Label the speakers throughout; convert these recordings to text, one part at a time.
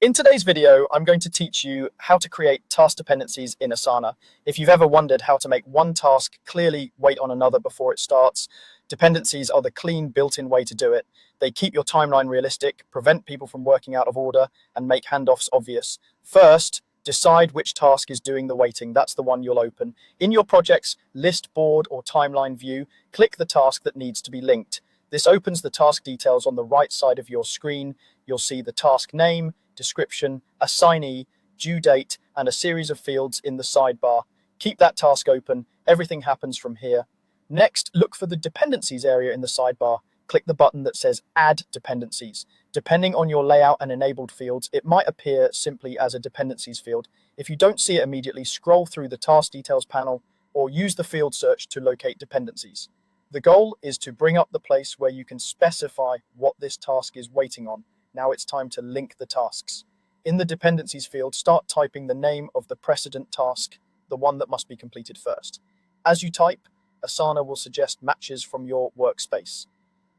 Speaker 1: In today's video, I'm going to teach you how to create task dependencies in Asana. If you've ever wondered how to make one task clearly wait on another before it starts, dependencies are the clean, built-in way to do it. They keep your timeline realistic, prevent people from working out of order, and make handoffs obvious. First, decide which task is doing the waiting. That's the one you'll open. In your project's list, board, or timeline view, click the task that needs to be linked. This opens the task details on the right side of your screen. You'll see the task name, description, assignee, due date, and a series of fields in the sidebar. Keep that task open. Everything happens from here. Next, look for the dependencies area in the sidebar. Click the button that says Add Dependencies. Depending on your layout and enabled fields, it might appear simply as a dependencies field. If you don't see it immediately, scroll through the task details panel or use the field search to locate dependencies. The goal is to bring up the place where you can specify what this task is waiting on. Now it's time to link the tasks. In the dependencies field, start typing the name of the precedent task, the one that must be completed first. As you type, Asana will suggest matches from your workspace.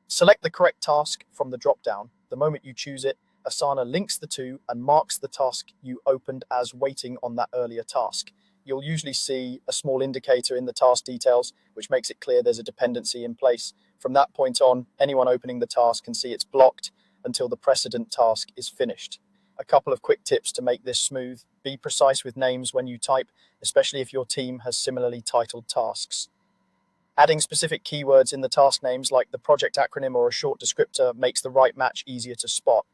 Speaker 1: Select the correct task from the drop-down. The moment you choose it, Asana links the two and marks the task you opened as waiting on that earlier task. You'll usually see a small indicator in the task details, which makes it clear there's a dependency in place. From that point on, anyone opening the task can see it's blocked until the precedent task is finished. A couple of quick tips to make this smooth. Be precise with names when you type, especially if your team has similarly titled tasks. Adding specific keywords in the task names, like the project acronym or a short descriptor, makes the right match easier to spot.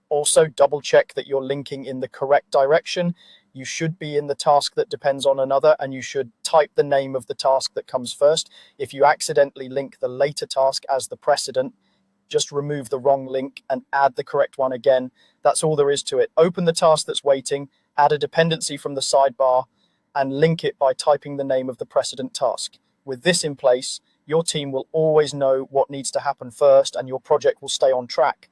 Speaker 1: Also, double check that you're linking in the correct direction. You should be in the task that depends on another, and you should type the name of the task that comes first. If you accidentally link the later task as the precedent, just remove the wrong link and add the correct one again. That's all there is to it. Open the task that's waiting, add a dependency from the sidebar, and link it by typing the name of the precedent task. With this in place, your team will always know what needs to happen first, and your project will stay on track.